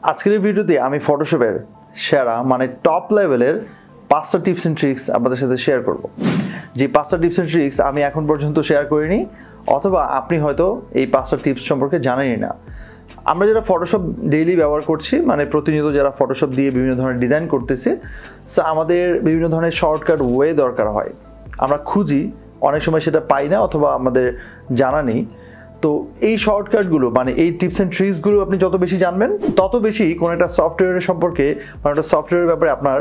আজকের এই ভিডিওতে আমি ফটোশপের সেরা মানে টপ লেভেলের 5টা টিপস এন্ড ট্রিক্স আপনাদের সাথে শেয়ার করব। যে 5টা টিপস এন্ড ট্রিক্স আমি এখন পর্যন্ত শেয়ার করিনি, অথবা আপনি হয়তো এই 5টা টিপস সম্পর্কে জানেনই না। আমরা যারা ফটোশপ ডেইলি ব্যবহার করছি, মানে প্রতিনিয়ত যারা ফটোশপ দিয়ে বিভিন্ন ধরনের ডিজাইন করতেছি, সো আমাদের বিভিন্ন ধরনের শর্টকাট ওয়ে দরকার হয়। আমরা খুঁজি, অনেক সময় সেটা পাই না অথবা আমাদের জানা নেই। তো এই শর্টকাটগুলো মানে এই টিপস অ্যান্ড ট্রিক্সগুলো আপনি যত বেশি জানবেন, তত বেশি কোনো একটা সফটওয়্যারের সম্পর্কে, কোনো একটা সফটওয়্যারের ব্যাপারে আপনার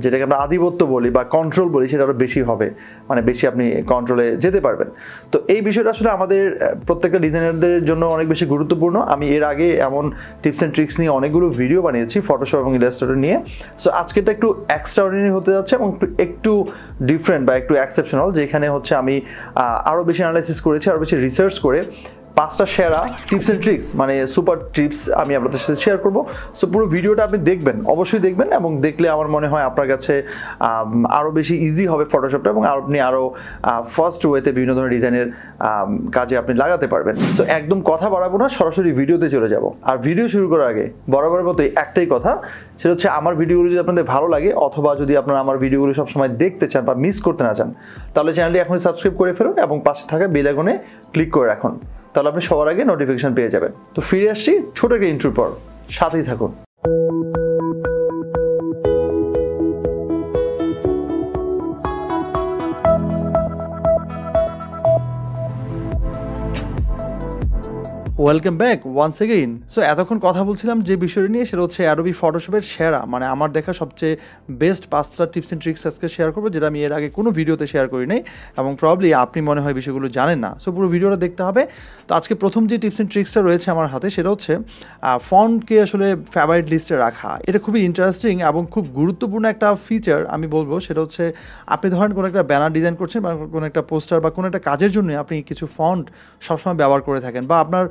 যেটাকে আমরা আধিপত্য বলি বা কন্ট্রোল বলি, সেটা আরও বেশি হবে, মানে বেশি আপনি কন্ট্রোলে যেতে পারবেন। তো এই বিষয়টা আসলে আমাদের প্রত্যেকটা ডিজাইনারদের জন্য অনেক বেশি গুরুত্বপূর্ণ। আমি এর আগে এমন টিপস অ্যান্ড ট্রিক্স নিয়ে অনেকগুলো ভিডিও বানিয়েছি ফটোশপ এবং ইলাস্ট্রেটর নিয়ে। সো আজকেরটা একটু এক্সট্রাঅর্ডিনারি হতে যাচ্ছে এবং একটু ডিফারেন্ট বা একটু এক্সেপশনাল, যেখানে হচ্ছে আমি আরও বেশি অ্যানালাইসিস করেছি, আরও বেশি রিসার্চ করে 5টা সেরা টিপস অ্যান্ড ট্রিক্স মানে সুপার টিপস আমি আপনাদের সাথে শেয়ার করব। সো পুরো ভিডিওটা আপনি দেখবেন, অবশ্যই দেখবেন, এবং দেখলে আমার মনে হয় আপনার কাছে আরও বেশি ইজি হবে ফটোশপটা, এবং আপনি আরও ফার্স্ট ওয়েতে বিভিন্ন ধরনের ডিজাইনের কাজে আপনি লাগাতে পারবেন। সো একদম কথা বাড়াবো না, সরাসরি ভিডিওতে চলে যাব। আর ভিডিও শুরু করার আগে বরাবরের মতোই একটাই কথা, সেটা হচ্ছে আমার ভিডিওগুলো যদি আপনাদের ভালো লাগে, অথবা যদি আপনারা আমার ভিডিওগুলো সবসময় দেখতে চান বা মিস করতে না চান, তাহলে চ্যানেলটি এখনই সাবস্ক্রাইব করে ফেলুন এবং পাশে থাকা বেল আইকনে ক্লিক করে রাখুন। তাহলে আপনি সবার আগে নোটিফিকেশন পেয়ে যাবেন। তো ফিরে আসছি ছোট একটা ইন্ট্রোর পর, সাথেই থাকুন। Welcome back once again. So এতক্ষণ কথা বলছিলাম যে বিষয়টা নিয়ে, সেটা হচ্ছে অ্যাডোবি ফটোশপের সেরা মানে আমার দেখা সবচেয়ে বেস্ট 5টা টিপস অ্যান্ড ট্রিক্স আজকে শেয়ার করবো, যেটা আমি এর আগে কোনো ভিডিওতে শেয়ার করি নাই, এবং প্রবলি আপনি মনে হয় বিষয়গুলো জানেন না। সো পুরো ভিডিওটা দেখতে হবে। তো আজকে প্রথম যে টিপস অ্যান্ড ট্রিক্সটা রয়েছে আমার হাতে, সেটা হচ্ছে ফন্টকে আসলে ফেভারিট লিস্টে রাখা। এটা খুবই ইন্টারেস্টিং এবং খুব গুরুত্বপূর্ণ একটা ফিচার আমি বলবো। সেটা হচ্ছে আপনি ধরেন কোনো একটা ব্যানার ডিজাইন করছেন বা কোনো একটা পোস্টার বা কোনো একটা কাজের জন্য আপনি কিছু ফন্ট সবসময় ব্যবহার করে থাকেন, বা আপনার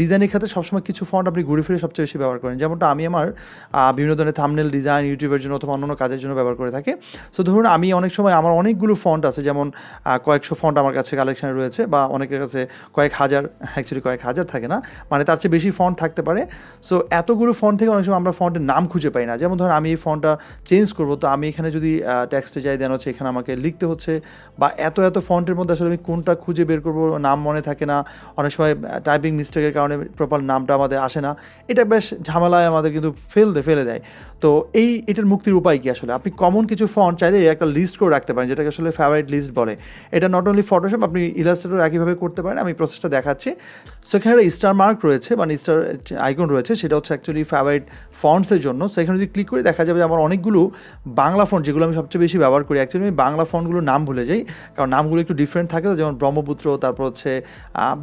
ডিজাইনের ক্ষেত্রে সবসময় কিছু ফন্ট আপনি ঘুরে ফিরে সবচেয়ে বেশি ব্যবহার করেন। যেমনটা আমি আমার বিভিন্ন ধরনের থাম্বনেল ডিজাইন ইউটিউবের জন্য অথবা অন্যান্য কাজের জন্য ব্যবহার করে থাকি। সো ধরুন আমি অনেক সময় আমার অনেকগুলো ফন্ট আছে, যেমন কয়েকশো ফন্ট আমার কাছে কালেকশানে রয়েছে, বা অনেকের কাছে কয়েক হাজার, অ্যাকচুয়ালি কয়েক হাজার থাকে না, মানে তার চেয়ে বেশি ফন্ট থাকতে পারে। সো এতগুলো ফন্ট থেকে অনেক সময় আমরা ফন্টের নাম খুঁজে পাই না। যেমন ধরুন আমি এই ফন্টটা চেঞ্জ করবো, তো আমি এখানে যদি টেক্সটে যাই, দেন হচ্ছে এখানে আমাকে লিখতে হচ্ছে, বা এত ফন্টের মধ্যে আসলে আমি কোনটা খুঁজে বের করবো, নাম মনে থাকে না, অনেক সময় টাইপিং মিস্টেকের কারণে প্রপার নামটা আমাদের আসে না। এটা বেশ ঝামেলায় আমাদের কিন্তু ফেলে দেয়। তো এটার মুক্তির উপায় কি? আসলে আপনি কমন কিছু ফন্ট চাইলে একটা লিস্ট করে রাখতে পারেন, যেটাকে আসলে ফেভারিট লিস্ট বলে। এটা নট অনলি ফটোশপ, আপনি ইলাস্ট্রেটর একইভাবে করতে পারেন। আমি প্রসেসটা দেখাচ্ছি। সো এখানে একটা স্টার মার্ক রয়েছে, মানে স্টার আইকন রয়েছে, সেটা হচ্ছে অ্যাকচুয়ালি ফেভারিট ফন্টসের জন্য। সো এখানে যদি ক্লিক করে দেখা যাবে যে আমার অনেকগুলো বাংলা ফন্ট, যেগুলো আমি সবচেয়ে বেশি ব্যবহার করি। অ্যাকচুয়ালি আমি বাংলা ফন্টগুলোর নাম ভুলে যাই, কারণ নামগুলো একটু ডিফারেন্ট থাকে, যেমন ব্রহ্মপুত্র, তারপর হচ্ছে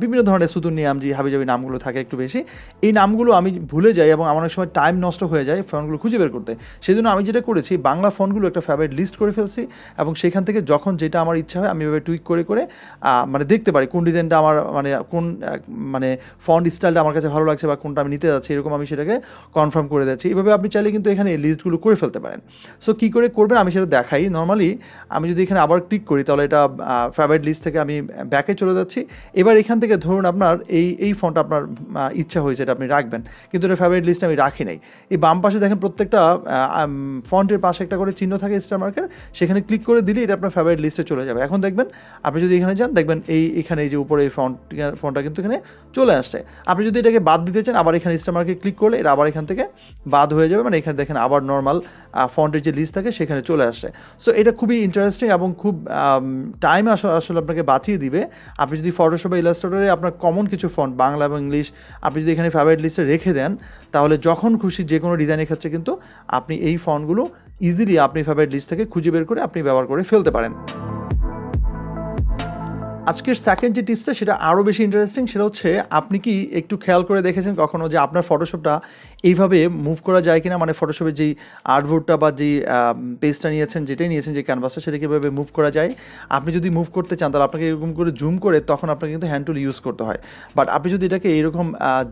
বিভিন্ন ধরনের সুতুনিয়ামজি হাবিজাবি নামগুলো থাকে একটু বেশি। এই নামগুলো আমি ভুলে যাই এবং আমার অনেক সময় টাইম নষ্ট হয়ে যায় ফন্টগুলো খুঁজে বের করতে। সেই জন্য আমি যেটা করেছি, বাংলা ফন্টগুলো একটা ফেভারিট লিস্ট করে ফেলছি, এবং সেখান থেকে যখন যেটা আমার ইচ্ছা হয় আমি এভাবে টুইক করে মানে দেখতে পারি কোন ডিজাইনটা আমার মানে কোন মানে ফন্ট স্টাইলটা আমার কাছে ভালো লাগছে বা কোনটা আমি নিতে যাচ্ছি, এরকম আমি সেটাকে কনফার্ম করে দিচ্ছি। এইভাবে আপনি চাইলে কিন্তু এখানে এই লিস্টগুলো করে ফেলতে পারেন। সো কী করে করবেন আমি সেটা দেখাই। নর্মালি আমি যদি এখানে আবার ক্লিক করি, তাহলে এটা ফেভারিট লিস্ট থেকে আমি ব্যাকে চলে যাচ্ছি। এবার এখান থেকে ধরুন আপনার এই ফন্ট আপনার ইচ্ছা হয়েছে, এটা আপনি রাখবেন, কিন্তু এটা ফেভারিট লিস্টে আমি রাখি নাই। এই বাম পাশে দেখেন প্রত্যেকটা ফন্টের পাশে একটা করে চিহ্ন থাকে স্টার মার্কের, সেখানে ক্লিক করে দিলে এটা আপনার ফেভারিট লিস্টে চলে যাবে। এখন দেখবেন আপনি যদি এখানে যান, দেখবেন এখানে এই যে উপরে এই ফন্টটা কিন্তু এখানে চলে আসছে। আপনি যদি এটাকে বাদ দিতে চান, আবার এখানে স্টার মার্কে ক্লিক করলে এটা আবার এখান থেকে বাদ হয়ে যাবে, মানে এখানে দেখেন আবার নর্মাল ফন্টের যে লিস্ট থাকে সেখানে চলে আসছে। সো এটা খুবই ইন্টারেস্টিং এবং খুব টাইম আসলে আপনাকে বাঁচিয়ে দিবে। আপনি যদি ফটোশপ বা ইলাস্ট্রেটরে আপনার কমন কিছু ফন্ট বাংলা এবং ইংলিশ আপনি যদি এখানে ফেভারিট লিস্টে রেখে দেন, তাহলে যখন খুশি যে কোনো ডিজাইনের ক্ষেত্রে কিন্তু আপনি এই ফন্টগুলো ইজিলি আপনি ফেভারিট লিস্ট থেকে খুঁজে বের করে আপনি ব্যবহার করে ফেলতে পারেন। আজকের সেকেন্ড যে টিপসটা, সেটা আরও বেশি ইন্টারেস্টিং। সেটা হচ্ছে আপনি কি একটু খেয়াল করে দেখেছেন কখনো যে আপনার ফটোশপটা এইভাবে মুভ করা যায় কিনা, মানে ফটোশপের যেই আর্টবোর্ডটা বা যেই পেজটা নিয়েছেন, যেটাই নিয়েছেন, যে ক্যানভাসটা, সেটা কীভাবে মুভ করা যায়। আপনি যদি মুভ করতে চান, তাহলে আপনাকে এরকম করে জুম করে তখন আপনাকে কিন্তু হ্যান্ড টুল ইউজ করতে হয়। বাট আপনি যদি এটাকে এরকম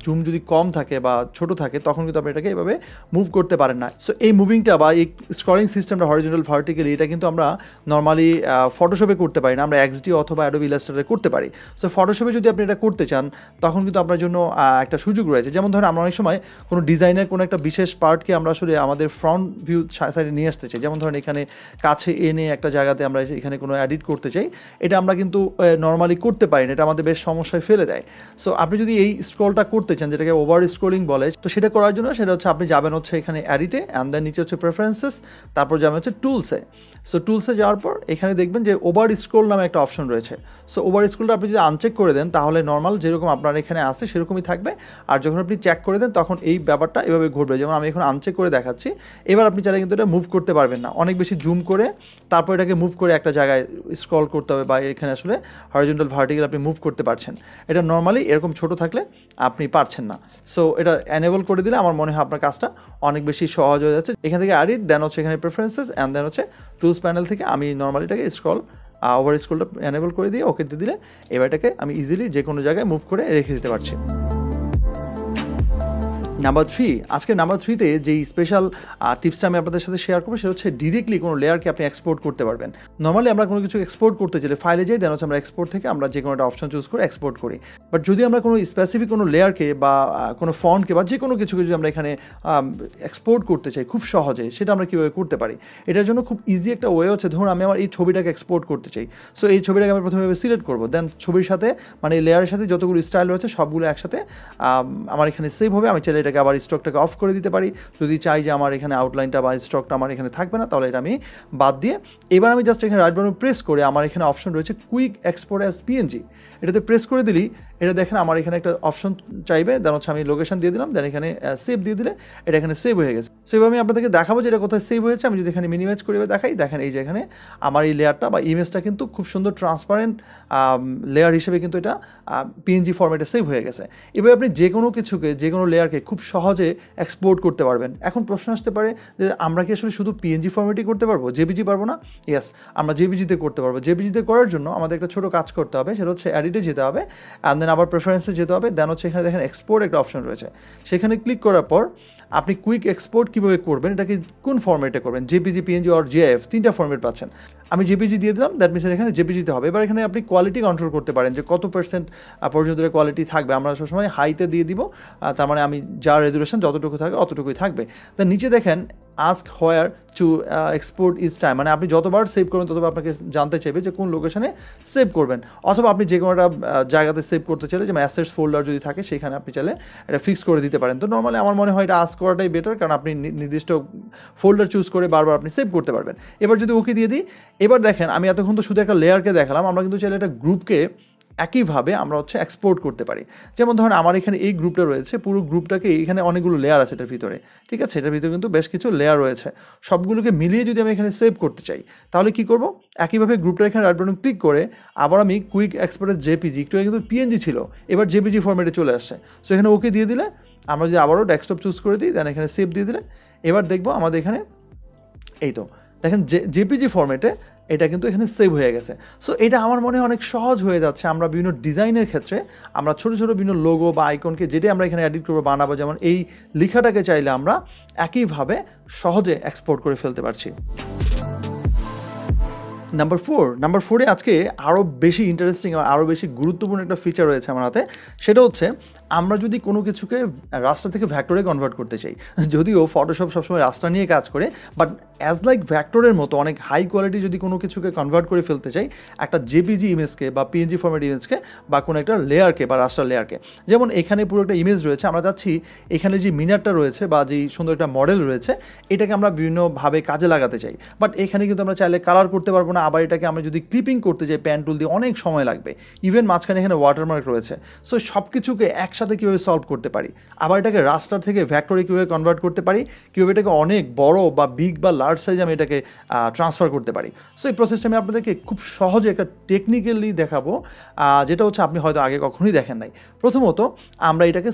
জুম যদি কম থাকে বা ছোটো থাকে, তখন কিন্তু আপনি এটাকে এভাবে মুভ করতে পারেন না। সো এই মুভিংটা বা এই স্ক্রলিং সিস্টেমটা হরিজন্টাল ভার্টিক্যালি, এটা কিন্তু আমরা নর্মালি ফটোশপে করতে পারি না। আমরা XD অথবা অ্যাডোবি ইলাস্ট্রেটর রাস্টারে করতে পারি। সো ফটোশপে যদি আপনি এটা করতে চান তখন কিন্তু আপনার জন্য একটা সুযোগ রয়েছে। যেমন ধরেন আমরা অনেক সময় কোনো ডিজাইনের কোনো একটা বিশেষ পার্টকে আমরা আসলে আমাদের ফ্রন্ট ভিউ সাইডে নিয়ে আসতে চাই, যেমন ধরেন এখানে কাছে এনে একটা জায়গাতে আমরা এখানে কোনো এডিট করতে চাই, এটা আমরা কিন্তু নর্মালি করতে পারি না, এটা আমাদের বেশ সমস্যায় ফেলে দেয়। সো আপনি যদি এই স্ক্রলটা করতে চান, যেটাকে ওভার স্ক্রোলিং বলে, তো সেটা করার জন্য সেটা হচ্ছে আপনি যাবেন হচ্ছে এখানে এডিটে, অ্যান্ড দেন নিচে হচ্ছে প্রেফারেন্সেস, তারপর যাবেন হচ্ছে টুলসে। সো টুলসে যাওয়ার পর এখানে দেখবেন যে ওভার স্ক্রোল নামে একটা অপশন রয়েছে। সো ওভার স্ক্রোলটা আপনি যদি আনচেক করে দেন তাহলে নর্মাল যেরকম আপনার এখানে আছে সেরকমই থাকবে, আর যখন আপনি চেক করে দেন তখন এই ব্যাপারটা এভাবে ঘটবে। যেমন আমি এখন আনচেক করে দেখাচ্ছি, এবার আপনি চাইলে কিন্তু এটা মুভ করতে পারবেন না, অনেক বেশি জুম করে তারপর এটাকে মুভ করে একটা জায়গায় স্ক্রল করতে হবে, বা এখানে আসলে হরিজন্টাল ভার্টিক্যাল আপনি মুভ করতে পারছেন। এটা নর্মালি এরকম ছোট থাকলে আপনি পারছেন না। সো এটা এনেবল করে দিলে আমার মনে হয় আপনার কাজটা অনেক বেশি সহজ হয়ে যাচ্ছে। এখান থেকে এডিট, দেন হচ্ছে এখানে প্রেফারেন্সেস, অ্যান্ড দেন হচ্ছে টুলস প্যানেল থেকে আমি নর্মালি এটাকে ওভার স্ক্রলটা এনেবল করে দিয়ে ওকে দিয়ে দিলে এবার এটাকে আমি ইজিলি যে কোনো জায়গায় মুভ করে রেখে দিতে পারছি। নাম্বার 3, আজকে নাম্বার 3তে যেই স্পেশাল টিপসটা আমি আপনাদের সাথে শেয়ার করবো সেটা হচ্ছে ডিরেক্টলি কোনো লেয়ারকে আপনি এক্সপোর্ট করতে পারবেন। নর্মালি আমরা কোনো কিছু এক্সপোর্ট করতে চাইলে ফাইলে যাই, দেন হচ্ছে আমরা এক্সপোর্ট থেকে আমরা যে কোনো একটা অপশন চুজ করে এক্সপোর্ট করি। বাট যদি আমরা কোনো স্পেসিফিক কোনো লেয়ারকে বা কোনো ফন্টকে বা যে কোনো কিছুকে যদি আমরা এখানে এক্সপোর্ট করতে চাই খুব সহজে, সেটা আমরা কীভাবে করতে পারি? এটার জন্য খুব ইজি একটা ওয়ে হচ্ছে, ধরুন আমি আমার এই ছবিটাকে এক্সপোর্ট করতে চাই। সো এই ছবিটাকে আমি প্রথমে সিলেক্ট করবো, দেন ছবির সাথে মানে এই লেয়ারের সাথে যতগুলো স্টাইল রয়েছে সবগুলো একসাথে আমার এখানে সেভ হবে। আমি চাইলে এটাকে আবার স্টকটাকে অফ করে দিতে পারি। যদি চাই যে আমার এখানে আউটলাইনটা বা স্টকটা আমার এখানে থাকবে না, তাহলে এটা আমি বাদ দিয়ে এবার আমি জাস্ট এখানে রাইট বাটন প্রেস করে আমার এখানে অপশন রয়েছে কুইক এক্সপোর্ট অ্যাজ পিএনজি, এটাতে প্রেস করে দিলেই এটা দেখেন আমার এখানে একটা অপশন চাইবে, দেন হচ্ছে আমি লোকেশন দিয়ে দিলাম, দেন এখানে সেভ দিয়ে দিলে এটা এখানে সেভ হয়ে গেছে। সো এবার আমি আপনাদেরকে দেখাবো যে এটা কোথায় সেভ হয়েছে। আমি যদি এখানে মিনিমাইজ করে দেখাই, দেখেন এই যে এখানে আমার এই লেয়ারটা বা ইমেজটা কিন্তু খুব সুন্দর ট্রান্সপারেন্ট লেয়ার হিসেবে কিন্তু এটা পিএনজি ফরম্যাটে সেভ হয়ে গেছে। এবার আপনি যে কোনো কিছুকে, যে কোনো লেয়ারকে খুব সহজে এক্সপোর্ট করতে পারবেন। এখন প্রশ্ন আসতে পারে যে আমরা কি আসলে শুধু পিএনজি ফরম্যাটই করতে পারবো, জেপিজি পারবো না? ইয়েস, আমরা জেপিজিতে করতে পারবো। জেপিজিতে করার জন্য আমাদের একটা ছোটো কাজ করতে হবে, সেটা হচ্ছে এডিটে যেতে হবে, অ্যান্ড দেন আবার প্রেফারেন্সে যেতে হবে, দেন হচ্ছে এখানে দেখেন এক্সপোর্ট একটা অপশন রয়েছে, সেখানে ক্লিক করার পর আপনি কুইক এক্সপোর্ট কীভাবে করবেন, এটাকে কোন ফরম্যাটে করবেন, জেপিজি, পিএনজি আর জিআইএফ, 3টা ফরম্যাট পাচ্ছেন। আমি জেপিজি দিয়ে দিলাম, দ্যাট মিনস এখানে জেপিজিতে হবে। এবার এখানে আপনি কোয়ালিটি কন্ট্রোল করতে পারেন যে কত % পর্যন্ত কোয়ালিটি থাকবে। আমরা সবসময় হাইতে দিয়ে দিব, তার মানে আমি যা রেজুলেশন যতটুকু থাকে অতটুকুই থাকবে। তার নিচে দেখেন ask where two export is time, মানে আপনি যতবার সেভ করবেন ততবার আপনাকে জানতে চাইবে যে কোন লোকেশনে সেভ করবেন, অথবা আপনি যে কোনো একটা জায়গাতে সেভ করতে চাইলে, যেমন অ্যাসেটস ফোল্ডার যদি থাকে সেখানে আপনি চাইলে এটা ফিক্স করে দিতে পারেন। তো নর্মালি আমার মনে হয় এটা আস্ক করাটাই বেটার, কারণ আপনি নির্দিষ্ট ফোল্ডার চুজ করে বারবার আপনি সেভ করতে পারবেন। এবার যদি ওকে দিয়ে দিই, এবার দেখেন আমি এতক্ষণ তো শুধু একটা লেয়ারকে দেখালাম, আমরা কিন্তু চাইলে একটা গ্রুপকে একইভাবে আমরা হচ্ছে এক্সপোর্ট করতে পারি। যেমন ধরেন আমার এখানে এই গ্রুপটা রয়েছে, পুরো গ্রুপটাকে এখানে অনেকগুলো লেয়ার আছে এটার ভিতরে, ঠিক আছে? এটার ভিতরে কিন্তু বেশ কিছু লেয়ার রয়েছে, সবগুলোকে মিলিয়ে যদি আমি এখানে সেভ করতে চাই তাহলে কি করব? একইভাবে গ্রুপটা এখানে রাইট বাটন ক্লিক করে আবার আমি কুইক এক্সপোর্টের জেপিজি, একটু কিন্তু পিএনজি ছিল, এবার জেপিজি ফরম্যাটে চলে আসছে। সো এখানে ওকে দিয়ে দিলে, আমরা যদি আবারও ডেস্কটপ চুজ করে দিই, দেন এখানে সেভ দিয়ে দিলে এবার দেখবো আমাদের এখানে এই তো দেখেন জেপিজি ফরম্যাটে এটা কিন্তু এখানে সেভ হয়ে গেছে। সো এটা আমার মনে হয় অনেক সহজ হয়ে যাচ্ছে। আমরা বিভিন্ন ডিজাইনের ক্ষেত্রে আমরা ছোটো ছোটো বিভিন্ন লোগো বা আইকনকে যেটা আমরা এখানে এডিট করবো, বানাবো, যেমন এই লেখাটাকে চাইলে আমরা একইভাবে সহজে এক্সপোর্ট করে ফেলতে পারছি। নাম্বার 4-এ আজকে আরও বেশি ইন্টারেস্টিং আর আরও বেশি গুরুত্বপূর্ণ একটা ফিচার রয়েছে আমার হাতে, সেটা হচ্ছে আমরা যদি কোনো কিছুকে রাস্টার থেকে ভ্যাক্টরে কনভার্ট করতে চাই। যদিও ফটোশপ সবসময় রাস্টার নিয়ে কাজ করে, বাট অ্যাজ লাইক ভ্যাক্টরের মতো অনেক হাই কোয়ালিটি যদি কোনো কিছুকে কনভার্ট করে ফেলতে চাই, একটা জেপিজি ইমেজকে বা পিএনজি ফরম্যাট ইমেজকে বা কোনো একটা লেয়ারকে বা রাস্টার লেয়ারকে, যেমন এখানে পুরো একটা ইমেজ রয়েছে, আমরা চাচ্ছি এখানে যে মিনারটা রয়েছে বা যেই সুন্দর একটা মডেল রয়েছে এটাকে আমরা বিভিন্নভাবে কাজে লাগাতে চাই, বাট এখানে কিন্তু আমরা চাইলে কালার করতে পারবো না। আবার এটাকে আমরা যদি ক্লিপিং করতে চাই প্যান টুল দিয়ে অনেক সময় লাগবে, ইভেন মাঝখানে এখানে ওয়াটারমার্ক রয়েছে। সো সব কিছুকে একসাথে কীভাবে সলভ করতে পারি, আবার এটাকে রাস্টার থেকে ভ্যাক্টরে কীভাবে কনভার্ট করতে পারি, কীভাবে এটাকে অনেক বড় বা বিগ বা লার্জ সাইজ আমি এটাকে ট্রান্সফার করতে পারি। সো এই প্রসেসটা আমি আপনাদেরকে খুব সহজে একটা টেকনিক্যালি দেখাবো, যেটা হচ্ছে আপনি হয়তো আগে কখনোই দেখেন নাই। প্রথমত আমরা এটাকে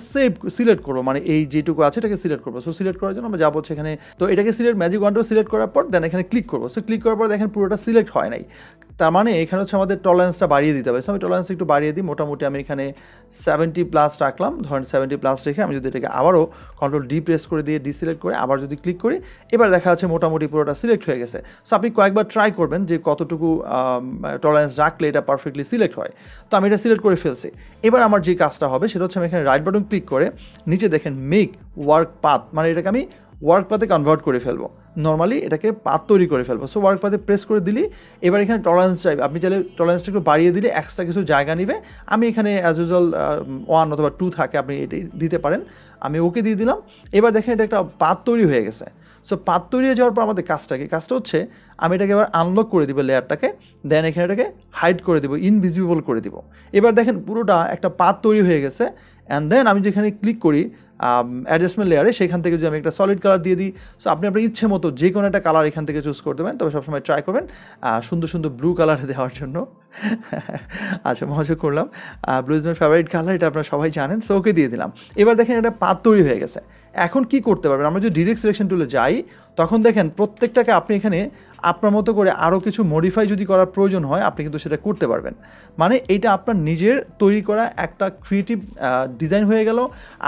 সিলেক্ট করবো, মানে এই যেটুকু আছে এটাকে সিলেক্ট করবো। সো সিলেক্ট করার জন্য আমরা যাবো সেখানে, তো এটাকে ম্যাজিক ওয়ানটাও সিলেক্ট করার পর দেন এখানে ক্লিক করবো। সো ক্লিক করার পর দেখেন পুরোটা সিলেক্ট হয় নাই। তার মানে এখানে হচ্ছে আমাদের টলারেন্সটা বাড়িয়ে দিতে হবে। সো আমি টলারেন্স একটু বাড়িয়ে দিই, মোটামুটি আমি এখানে 70+ রাখলাম। ধরেন 70+ রেখে আমি যদি এটাকে আবারও কন্ট্রোল ডি প্রেস করে দিয়ে ডিসিলেক্ট করে আবার যদি ক্লিক করি, এবার দেখা যাচ্ছে মোটামুটি পুরোটা সিলেক্ট হয়ে গেছে। সো আপনি কয়েকবার ট্রাই করবেন যে কতটুকু টলারেন্স রাখলে এটা পারফেক্টলি সিলেক্ট হয়। তো আমি এটা সিলেক্ট করে ফেলছি। এবার আমার যে কাজটা হবে সেটা হচ্ছে আমি এখানে রাইট বাটন ক্লিক করে নিচে দেখেন মেক ওয়ার্ক পাথ, মানে এটাকে আমি ওয়ার্ক পাথে কনভার্ট করে ফেলবো, নর্মালি এটাকে পাথ তৈরি করে ফেলবো। সো ওয়ার্ক পাথে প্রেস করে দিলি এবার এখানে টলারেন্স চাইবে, আপনি চাইলে টলারেন্সটা একটু বাড়িয়ে দিলে এক্সট্রা কিছু জায়গা নিবে। আমি এখানে অ্যাজ ইউজুয়াল 1 অথবা 2 থাকে, আপনি এটাই দিতে পারেন। আমি ওকে দিয়ে দিলাম। এবার দেখেন এটা একটা পাথ তৈরি হয়ে গেছে। সো পাথ তৈরি হয়ে যাওয়ার পর আমাদের কাজটা কি, কাজটা হচ্ছে আমি এটাকে এবার আনলক করে দিব লেয়ারটাকে, দেন এখানে এটাকে হাইড করে দিব, ইনভিজিবল করে দিব। এবার দেখেন পুরোটা একটা পাথ তৈরি হয়ে গেছে। অ্যান্ড দেন আমি যেখানে ক্লিক করি অ্যাডজাস্টমেন্ট লেয়ারে, সেখান থেকে যদি আমি একটা সলিড কালার দিয়ে দিই, সো আপনি আপনার ইচ্ছে মতো যে কোনো একটা কালার এখান থেকে চুজ করতে পারেন। তবে সবসময় ট্রাই করবেন সুন্দর সুন্দর ব্লু কালার দেওয়ার জন্য। আচ্ছা, মজা করলাম, blue is my favourite colour, এটা আপনারা সবাই জানেন। সো ওকে দিয়ে দিলাম। এবার দেখেন এটা পাথ তৈরি হয়ে গেছে। এখন কি করতে পারবেন, আমরা যদি ডিরেক্ট সিলেকশন টুলে যাই তখন দেখেন প্রত্যেকটাকে আপনি এখানে আপনার মতো করে আরও কিছু মডিফাই যদি করার প্রয়োজন হয় আপনি কিন্তু সেটা করতে পারবেন। মানে এটা আপনার নিজের তৈরি করা একটা ক্রিয়েটিভ ডিজাইন হয়ে গেল।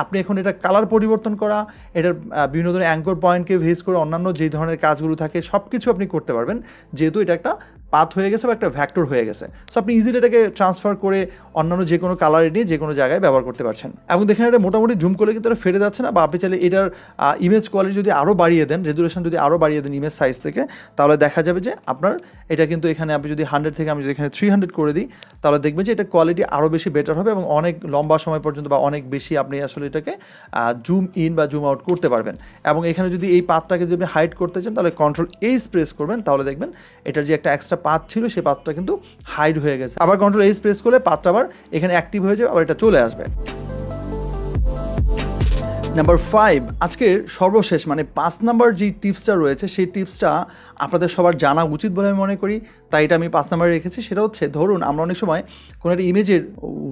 আপনি এখন এটা কালার পরিবর্তন করা, এটার বিভিন্ন ধরনের অ্যাঙ্কর পয়েন্টকে ভেজ করে অন্যান্য যেই ধরনের কাজগুলো থাকে সব কিছু আপনি করতে পারবেন, যেহেতু এটা একটা পাথ হয়ে গেছে বা একটা ভ্যাক্টর হয়ে গেছে। সো আপনি ইজিলি এটাকে ট্রান্সফার করে অন্যান্য যে কোনো কালারে নিয়ে যে কোনো জায়গায় ব্যবহার করতে পারছেন। এবং দেখেন এটা মোটামুটি জুম করলে কিন্তু এটা ফেটে যাচ্ছে না, বা আপনি চাইলে এটার ইমেজ কোয়ালিটি যদি আরও বাড়িয়ে দেন, রেজুলেশন যদি আরও বাড়িয়ে দেন ইমেজ সাইজ থেকে, তাহলে দেখা যাবে যে আপনার এটা কিন্তু এখানে আপনি যদি 100 থেকে আমি যদি এখানে 300 করে দিই, তাহলে দেখবেন যে এটা কোয়ালিটি আরও বেশি বেটার হবে এবং অনেক লম্বা সময় পর্যন্ত বা অনেক বেশি আপনি আসলে এটাকে জুম ইন বা জুম আউট করতে পারবেন। এবং এখানে যদি এই পাথটাকে যদি আপনি হাইড করতে চান তাহলে কন্ট্রোল এইচ প্রেস করবেন, তাহলে দেখবেন এটার যে একটা এক্সট্রা পাথ ছিল সেই পাথটা কিন্তু হাইড হয়ে গেছে। আবার কন্ট্রোল এইচ প্রেস করলে পাথটা আবার এখানে অ্যাক্টিভ হয়ে যাবে, আবার এটা চলে আসবে। নাম্বার 5, আজকের সর্বশেষ মানে 5 নাম্বার যে টিপসটা রয়েছে সেই টিপসটা আপনাদের সবার জানা উচিত বলে আমি মনে করি, তাই এটা আমি 5 নাম্বারে রেখেছি। সেটা হচ্ছে, ধরুন আমরা অনেক সময় কোনো একটা ইমেজের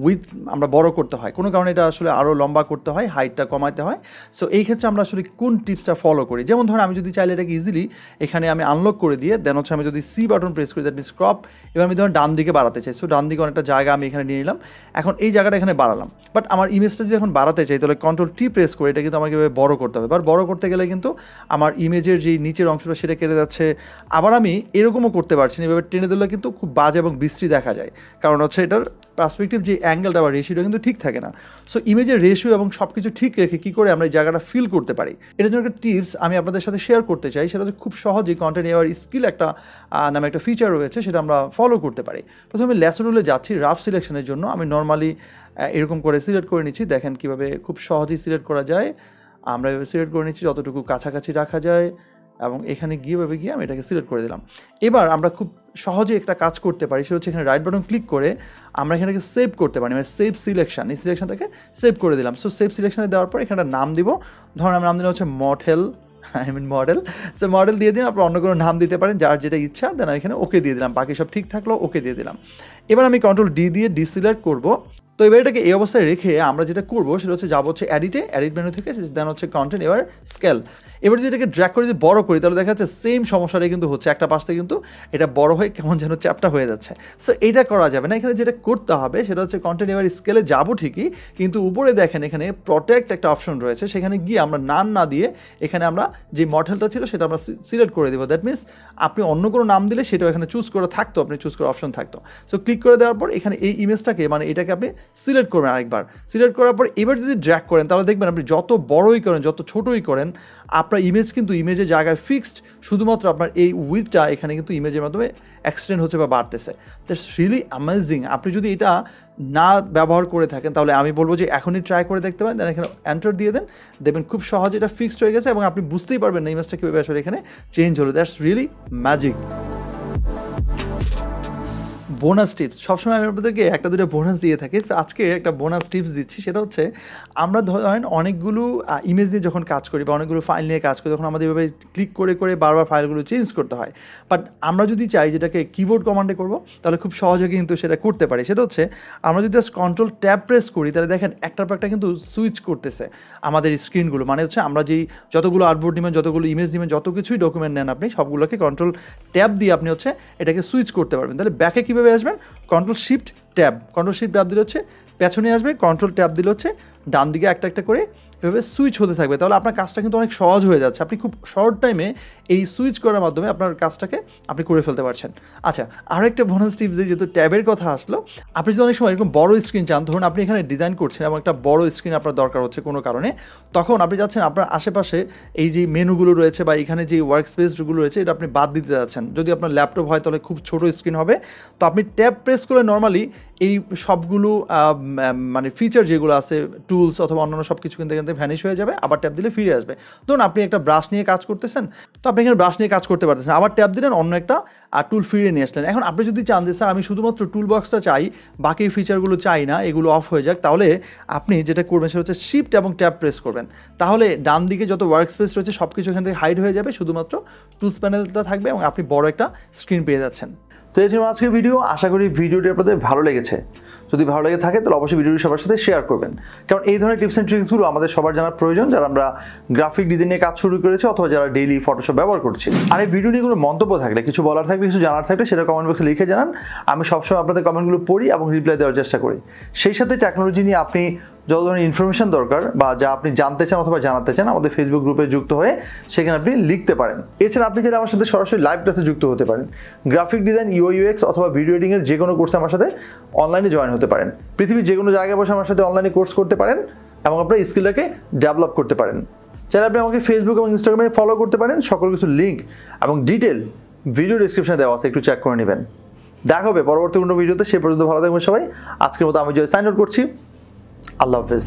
উইথ আমরা বড় করতে হয়, কোনো কারণে এটা আসলে আরও লম্বা করতে হয়, হাইটটা কমাতে হয়। সো এই ক্ষেত্রে আমরা আসলে কোন টিপসটা ফলো করি, যেমন ধরুন আমি যদি চাইলে এটাকে ইজিলি এখানে আমি আনলক করে দিয়ে দেন হচ্ছে আমি যদি সি বাটন প্রেস করি, দ্যাট মিনস ক্রপ, এবার আমি ধরুন ডান দিকে বাড়াতে চাই। সো ডান দিকে অনেকটা জায়গা আমি এখানে নিয়ে নিলাম, এখন এই জায়গাটা এখানে বাড়ালাম। বাট আমার ইমেজটা যদি এখন বাড়াতে চাই তাহলে কন্ট্রোল টি প্রেস করে এটা কিন্তু আমাকে বড় করতে হবে। বাট বড় করতে গেলে কিন্তু আমার ইমেজের যে নিচের অংশটা সেটা কেটে যাচ্ছে। আবার আমি এরকমও করতে পারছি না, এভাবে টেনে দিলে কিন্তু খুব বাজে এবং বিশ্রী দেখা যায়, কারণ হচ্ছে এটার পার্সপেক্টিভ যে অ্যাঙ্গেলটা বা রেশিওটা কিন্তু ঠিক থাকে না। সো ইমেজের রেশিও এবং সব কিছু ঠিক রেখে কী করে আমরা এই জায়গাটা ফিল করতে পারি, এটার জন্য একটা টিপস আমি আপনাদের সাথে শেয়ার করতে চাই। সেটা হচ্ছে খুব সহজেই কন্টেন্ট এবার স্কিল একটা নামে একটা ফিচার রয়েছে, সেটা আমরা ফলো করতে পারি। প্রথমে লেসো টুলে যাচ্ছি, রাফ সিলেকশনের জন্য আমি নর্মালি এরকম করে সিলেক্ট করে নিচ্ছি। দেখেন কীভাবে খুব সহজেই সিলেক্ট করা যায়। আমরা এভাবে সিলেক্ট করে নিচ্ছি যতটুকু কাছাকাছি রাখা যায়, এবং এখানে গিয়ে আমি এটাকে সিলেক্ট করে দিলাম। এবার আমরা খুব সহজে একটা কাজ করতে পারি, সেটা হচ্ছে এখানে রাইট বাটন ক্লিক করে আমরা এখানটাকে সেভ করতে পারি, মানে সেভ সিলেকশন, এই সিলেকশনটাকে সেভ করে দিলাম। সো সেভ সিলেকশনে দেওয়ার পর এখানে নাম দিব, ধরুন আমরা নাম দিলাম হচ্ছে মডেল। সো মডেল দিয়ে দিন, আপনার অন্য কোনো নাম দিতে পারেন যার যেটা ইচ্ছা, দেন এখানে ওকে দিয়ে দিলাম, বাকি সব ঠিক থাকলো, ওকে দিয়ে দিলাম। এবার আমি কন্ট্রোল ডি দিয়ে ডিসিলেক্ট করবো। তো এবার এটাকে এই অবস্থায় রেখে আমরা যেটা করবো সেটা হচ্ছে যাবো হচ্ছে এডিট মেনু থেকে, দেন হচ্ছে কন্টেন্ট, এবার স্কেল। এবার যদি এটাকে ড্র্যাগ করে যদি বড় করি তাহলে দেখা যাচ্ছে সেম সমস্যাটাই কিন্তু হচ্ছে, একটা পাশে কিন্তু এটা বড় হয়ে কেমন যেন চ্যাপটা হয়ে যাচ্ছে। সো এটা করা যাবে না। এখানে যেটা করতে হবে সেটা হচ্ছে কন্টেন্ট এবার স্কেলে যাবো ঠিকই, কিন্তু উপরে দেখেন এখানে প্রোটেক্ট একটা অপশন রয়েছে, সেখানে গিয়ে আমরা নাম না দিয়ে এখানে আমরা যে মডেলটা ছিল সেটা আমরা সিলেক্ট করে দেবো। দ্যাট মিনস আপনি অন্য কোনো নাম দিলে সেটাও এখানে চুজ করে থাকতো, আপনি চুজ করে অপশন থাকতো। সো ক্লিক করে দেওয়ার পর এখানে এই ইমেজটাকে মানে এটাকে আপনি সিলেক্ট করবেন আরেকবার। সিলেক্ট করার পর এবার যদি ড্র্যাগ করেন তাহলে দেখবেন আপনি যত বড়ই করেন যত ছোটই করেন আপনার ইমেজ কিন্তু ইমেজের জায়গায় ফিক্সড, শুধুমাত্র আপনার এই উইথটা এখানে কিন্তু ইমেজের মাধ্যমে এক্সটেন্ড হচ্ছে বা বাড়তেছে। That's really amazing. আপনি যদি এটা না ব্যবহার করে থাকেন তাহলে আমি বলবো যে এখনই ট্রাই করে দেখতে পারেন, দেন এখানে এন্টার দিয়ে দেন, দেখবেন খুব সহজে এটা ফিক্সড হয়ে গেছে এবং আপনি বুঝতেই পারবেন না ইমেজটা কীভাবে আসলে এখানে চেঞ্জ হলো। That's really magic. Bonus tips সবসময় আমি আপনাদেরকে একটা দুটো বোনাস দিয়ে থাকি। তো আজকে একটা বোনাস টিপস দিচ্ছি, সেটা হচ্ছে আমরা ধরেন অনেকগুলো ইমেজ নিয়ে যখন কাজ করি বা অনেকগুলো ফাইল নিয়ে কাজ করি, তখন আমাদের এভাবে ক্লিক করে করে বারবার ফাইলগুলো চেঞ্জ করতে হয়। বাট আমরা যদি চাই যেটাকে কিবোর্ড কমান্ডে করবো, তাহলে খুব সহজে কিন্তু সেটা করতে পারি। সেটা হচ্ছে আমরা যদি কন্ট্রোল ট্যাব প্রেস করি, তাহলে দেখেন একটার পর একটা কিন্তু সুইচ করতেছে আমাদের স্ক্রিনগুলো। মানে হচ্ছে আমরা যেই যতগুলো আর্টবোর্ড নেবেন, যতগুলো ইমেজ নেবেন, যত কিছুই ডকুমেন্ট নেন আপনি, সবগুলোকে কন্ট্রোল ট্যাব দিয়ে আপনি হচ্ছে এটাকে সুইচ করতে পারবেন। তাহলে ব্যাকে কীভাবে আসবেন? কন্ট্রোল শিফট ট্যাব দিলে হচ্ছে পেছনে আসবে, কন্ট্রোল ট্যাব দিলে হচ্ছে ডান দিকে একটা একটা করে এভাবে সুইচ হতে থাকবে। তাহলে আপনার কাজটা কিন্তু অনেক সহজ হয়ে যাচ্ছে। আপনি খুব শর্ট টাইমে এই সুইচ করার মাধ্যমে আপনার কাজটাকে আপনি করে ফেলতে পারছেন। আচ্ছা, আরও একটা বোনাস টিপস দিই, যেহেতু ট্যাবের কথা আসলো, আপনি যদি অনেক সময় এরকম বড় স্ক্রিন চান, ধরুন আপনি এখানে ডিজাইন করছেন এবং একটা বড় স্ক্রিন আপনার দরকার হচ্ছে কোনো কারণে, তখন আপনি যাচ্ছেন আপনার আশেপাশে এই যে মেনুগুলো রয়েছে বা এখানে যে ওয়ার্ক স্পেসগুলো রয়েছে, এটা আপনি বাদ দিতে যাচ্ছেন। যদি আপনার ল্যাপটপ হয় তাহলে খুব ছোটো স্ক্রিন হবে, তো আপনি ট্যাব প্রেস করে নর্মালি এই সবগুলো মানে ফিচার যেগুলো আছে, টুলস অথবা অন্যান্য সব কিছু কিন্তু এখান থেকে ভ্যানিশ হয়ে যাবে, আবার ট্যাব দিলে ফিরে আসবে। ধরুন আপনি একটা ব্রাশ নিয়ে কাজ করতেছেন, তো আপনি এখানে ব্রাশ নিয়ে কাজ করতে পারতেছেন, আবার ট্যাব দিলেন, অন্য একটা টুল ফিরে নিয়ে আসলেন। এখন আপনি যদি চান যে স্যার আমি শুধুমাত্র টুল বক্সটা চাই, বাকি ফিচারগুলো চাই না, এগুলো অফ হয়ে যাক, তাহলে আপনি যেটা করবেন সেটা হচ্ছে শিফট এবং ট্যাব প্রেস করবেন। তাহলে ডান দিকে যত ওয়ার্ক স্পেস রয়েছে সব কিছু এখান থেকে হাইড হয়ে যাবে, শুধুমাত্র টুলস প্যানেলটা থাকবে এবং আপনি বড় একটা স্ক্রিন পেয়ে যাচ্ছেন। তো এই ছিল আজকের ভিডিও। আশা করি ভিডিওটি আপনাদের ভালো লেগেছে। যদি ভালো লেগে থাকে তাহলে অবশ্যই ভিডিওটি সবার সাথে শেয়ার করবেন, কারণ এই ধরনের টিপস অ্যান্ড ট্রিক্সগুলো আমাদের সবার জানার প্রয়োজন, যারা আমরা গ্রাফিক ডিজাইন নিয়ে কাজ শুরু করেছি অথবা যারা ডেইলি ফটোশপ ব্যবহার করছি। আর এই ভিডিও নিয়ে কোনো মন্তব্য থাকলে, কিছু বলার থাকলে, কিছু জানার থাকলে সেটা কমেন্ট বক্সে লিখে জানান। আমি সবসময় আপনাদের কমেন্টগুলো পড়ি এবং রিপ্লাই দেওয়ার চেষ্টা করি। সেই সাথে টেকনোলজি নিয়ে আপনি যত ধরনের ইনফরমেশন দরকার বা যা আপনি জানতে চান অথবা জানাতে চান, আমাদের ফেসবুক গ্রুপে যুক্ত হয়ে সেখানে আপনি লিখতে পারেন। এছাড়া আপনি চাইলে আমার সাথে সরাসরি লাইভ ক্লাসে যুক্ত হতে পারেন। গ্রাফিক ডিজাইন, ইউএক্স অথবা ভিডিও এডিটিংয়ের যে কোনো কোর্সে আমার সাথে অনলাইনে জয়েন হতে পারেন। পৃথিবীর যে কোনো জায়গায় বসে আমার সাথে অনলাইনে কোর্স করতে পারেন এবং আপনার স্কিলটাকে ডেভেলপ করতে পারেন। চাইলে আপনি আমাকে ফেসবুক এবং ইনস্টাগ্রামে ফলো করতে পারেন। সকল কিছু লিঙ্ক এবং ডিটেল ভিডিও ডিসক্রিপশনে দেওয়া আছে, একটু চেক করে নেবেন। দেখা হবে পরবর্তী কোনো ভিডিওতে। সে পর্যন্ত ভালো থাকবেন সবাই। আজকের মতো আমি জয় সাইন আউট করছি। আল্লাহ হাফেজ।